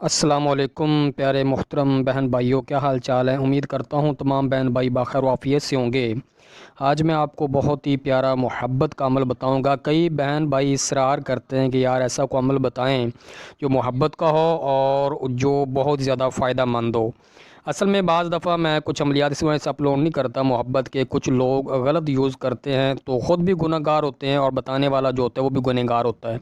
السلام علیکم پیارے محترم بہن بھائیوں، کیا حال چال ہے؟ امید کرتا ہوں تمام بہن بھائی بخیر و عافیت سے ہوں گے۔ آج میں آپ کو بہت ہی پیارا محبت کا عمل بتاؤں گا۔ کئی بہن بھائی اصرار کرتے ہیں کہ یار ایسا کوئی عمل بتائیں جو محبت کا ہو اور جو بہت زیادہ فائدہ مند ہو۔ اصل میں بعض دفعہ میں کچھ عملیات اس وجہ سے اپلوڈ نہیں کرتا محبت کے، کچھ لوگ غلط یوز کرتے ہیں تو خود بھی گناہ گار ہوتے ہیں اور بتانے والا جو ہوتا ہے وہ بھی گناہ گار ہوتا ہے۔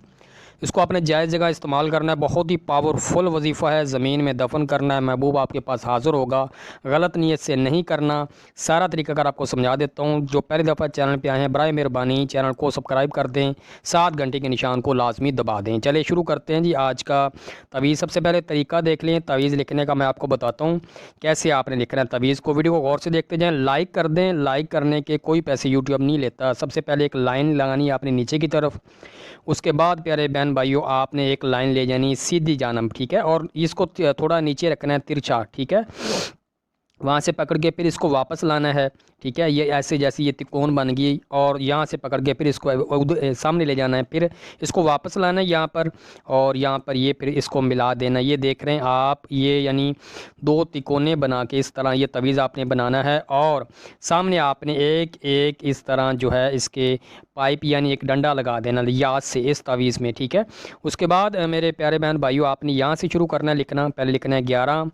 اس کو اپنے جائز جگہ استعمال کرنا ہے، بہت ہی پاورفل وظیفہ ہے۔ زمین میں دفن کرنا ہے، محبوب آپ کے پاس حاضر ہوگا، غلط نیت سے نہیں کرنا۔ سارا طریقہ کار آپ کو سمجھا دیتا ہوں۔ جو پہلی دفعہ چینل پہ آئے ہیں برائے مہربانی چینل کو سبسکرائب کر دیں، 7 گھنٹے کے نشان کو لازمی دبا دیں۔ چلے شروع کرتے ہیں جی آج کا تعویذ۔ سب سے پہلے طریقہ دیکھ لیں تعویذ لکھنے کا، میں آپ کو بتاتا ہوں کیسے آپ نے لکھنا ہے تعویذ کو۔ ویڈیو کو غور سے دیکھتے جائیں، لائک کر دیں۔ لائک کرنے کے کوئی پیسے یوٹیوب نہیں لیتا۔ سب سے پہلے ایک لائن لگانی ہے آپ نے نیچے کی طرف، اس کے بعد پیارے بہن بھائیوں آپ نے ایک لائن لے جانی سیدھی جانب، ٹھیک ہے، اور اس کو تھوڑا نیچے رکھنا ہے ترچھا، ٹھیک ہے، وہاں سے پکڑ کے پھر اس کو واپس لانا ہے، ٹھیک ہے۔ یہ ایسے جیسے یہ تکون بن گئی اور یہاں سے پکڑ کے پھر اس کو سامنے لے جانا ہے، پھر اس کو واپس لانا ہے یہاں پر، اور یہاں پر یہ پھر اس کو ملا دینا۔ یہ دیکھ رہے ہیں آپ، یہ یعنی 2 تکونے بنا کے اس طرح یہ تعویذ آپ نے بنانا ہے، اور سامنے آپ نے ایک ایک اس طرح جو ہے اس کے پائپ یعنی ایک ڈنڈا لگا دینا یاد سے اس تعویذ میں، ٹھیک ہے۔ اس کے بعد میرے پیارے بہن بھائیوں آپ نے یہاں سے شروع کرنا ہے لکھنا۔ پہلے لکھنا ہے 11،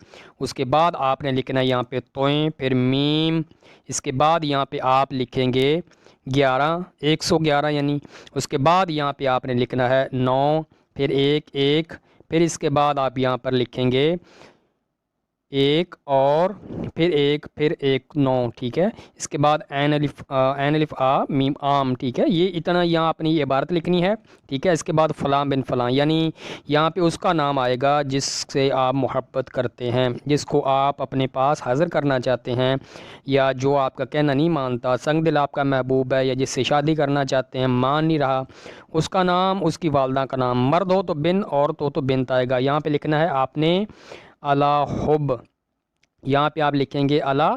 اس کے بعد آپ نے لکھنا ہے یہاں پہ توئیں، پھر میم، اس کے بعد یہاں پہ آپ لکھیں گے 11، 111 یعنی، اس کے بعد یہاں پہ آپ نے لکھنا ہے 9، پھر 1 1، پھر اس کے بعد آپ یہاں پر لکھیں گے 1 اور پھر 1 پھر 1 9، ٹھیک ہے۔ اس کے بعد عین الف آ میم عام، ٹھیک ہے۔ یہ اتنا یہاں اپنی یہ عبارت لکھنی ہے، ٹھیک ہے۔ اس کے بعد فلاں بن فلاں، یعنی یہاں پہ اس کا نام آئے گا جس سے آپ محبت کرتے ہیں، جس کو آپ اپنے پاس حاضر کرنا چاہتے ہیں، یا جو آپ کا کہنا نہیں مانتا، سنگ دل آپ کا محبوب ہے، یا جس سے شادی کرنا چاہتے ہیں مان نہیں رہا، اس کا نام، اس کی والدہ کا نام، مرد ہو تو بن، عورت ہو تو بنت آئے گا۔ یہاں پہ لکھنا ہے آپ نے علی حب، یہاں پہ آپ لکھیں گے علی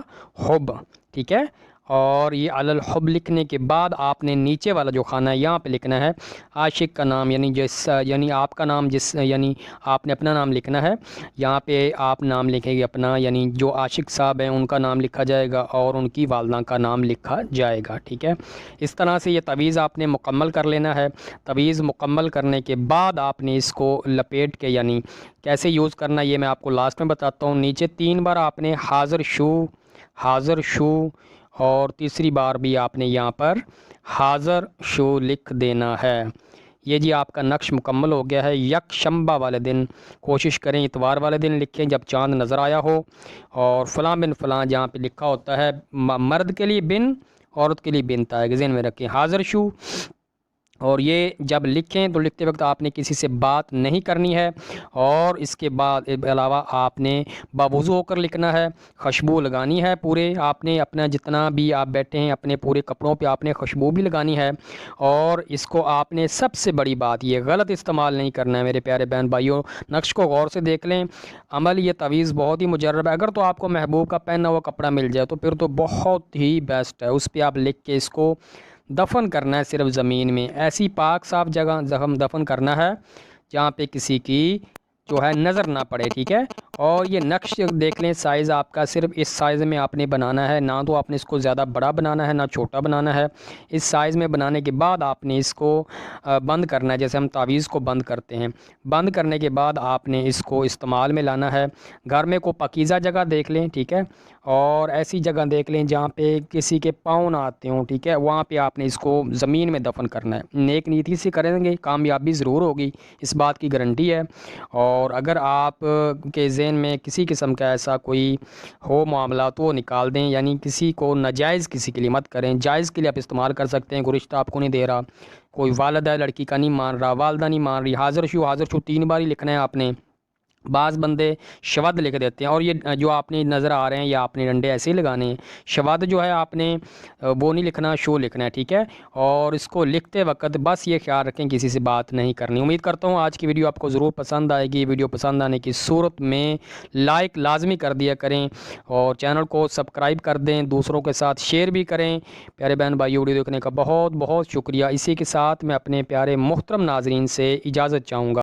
حب، ٹھیک ہے۔ اور یہ علی الحب لکھنے کے بعد آپ نے نیچے والا جو خانہ ہے یہاں پہ لکھنا ہے عاشق کا نام، یعنی آپ کا نام، یعنی آپ نے اپنا نام لکھنا ہے۔ یہاں پہ آپ نام لکھیں گے اپنا، یعنی جو عاشق صاحب ہیں ان کا نام لکھا جائے گا اور ان کی والدہ کا نام لکھا جائے گا، ٹھیک ہے۔ اس طرح سے یہ تعویذ آپ نے مکمل کر لینا ہے۔ تعویذ مکمل کرنے کے بعد آپ نے اس کو لپیٹ کے، یعنی کیسے یوز کرنا یہ میں آپ کو لاسٹ میں بتاتا ہوں۔ نیچے 3 بار آپ نے حاضر شو، حاضر شو، اور تیسری بار بھی آپ نے یہاں پر حاضر شو لکھ دینا ہے۔ یہ جی آپ کا نقش مکمل ہو گیا ہے۔ یک شنبہ والے دن کوشش کریں اتوار والے دن لکھیں جب چاند نظر آیا ہو، اور فلاں بن فلاں جہاں پہ لکھا ہوتا ہے مرد کے لیے بن، عورت کے لیے بنت آئے گا، ذہن میں رکھیں حاضر شو۔ اور یہ جب لکھیں تو لکھتے وقت آپ نے کسی سے بات نہیں کرنی ہے، اور اس کے بعد علاوہ آپ نے باوضو ہو کر لکھنا ہے، خوشبو لگانی ہے پورے، آپ نے اپنا جتنا بھی آپ بیٹھے ہیں اپنے پورے کپڑوں پہ آپ نے خوشبو بھی لگانی ہے، اور اس کو آپ نے سب سے بڑی بات یہ غلط استعمال نہیں کرنا ہے میرے پیارے بہن بھائیوں۔ نقش کو غور سے دیکھ لیں، عمل یہ تعویذ بہت ہی مجرب ہے۔ اگر تو آپ کو محبوب کا پہنا ہوا کپڑا مل جائے تو پھر تو بہت ہی بیسٹ ہے، اس پہ آپ لکھ کے اس کو دفن کرنا ہے صرف زمین میں، ایسی پاک صاف جگہ زخم دفن کرنا ہے جہاں پہ کسی کی جو ہے نظر نہ پڑے، ٹھیک ہے۔ اور یہ نقش دیکھ لیں، سائز آپ کا صرف اس سائز میں آپ نے بنانا ہے، نہ تو آپ نے اس کو زیادہ بڑا بنانا ہے نہ چھوٹا بنانا ہے۔ اس سائز میں بنانے کے بعد آپ نے اس کو بند کرنا ہے، جیسے ہم تعویذ کو بند کرتے ہیں۔ بند کرنے کے بعد آپ نے اس کو استعمال میں لانا ہے۔ گھر میں کو پاکیزہ جگہ دیکھ لیں، ٹھیک ہے، اور ایسی جگہ دیکھ لیں جہاں پہ کسی کے پاؤں نہ آتے ہوں، ٹھیک ہے، وہاں پہ آپ نے اس کو زمین میں دفن کرنا ہے۔ نیک نیتی سے کریں گے کامیابی ضرور ہوگی، اس بات کی گارنٹی ہے۔ اور اگر آپ کے ذہن میں کسی قسم کا ایسا کوئی ہو معاملہ تو وہ نکال دیں، یعنی کسی کو ناجائز کسی کے لیے مت کریں، جائز کے لیے آپ استعمال کر سکتے ہیں۔ کوئی رشتہ آپ کو نہیں دے رہا، کوئی والد ہے لڑکی کا نہیں مان رہا، والدہ نہیں مان رہی، حاضر شو، حاضر شو 3 بار ہی لکھنا ہے آپ نے۔ بعض بندے شود لکھ دیتے ہیں، اور یہ جو آپ نے نظر آ رہے ہیں یا آپ نے ڈنڈے ایسے ہی لگانے ہیں، شود جو ہے آپ نے وہ نہیں لکھنا، شو لکھنا ہے، ٹھیک ہے۔ اور اس کو لکھتے وقت بس یہ خیال رکھیں کسی سے بات نہیں کرنی۔ امید کرتا ہوں آج کی ویڈیو آپ کو ضرور پسند آئے گی۔ ویڈیو پسند آنے کی صورت میں لائک لازمی کر دیا کریں، اور چینل کو سبسکرائب کر دیں، دوسروں کے ساتھ شیئر بھی کریں۔ پیارے بہن بھائی ویڈیو دیکھنے کا بہت بہت شکریہ۔ اسی کے ساتھ میں اپنے پیارے محترم ناظرین سے اجازت چاہوں گا۔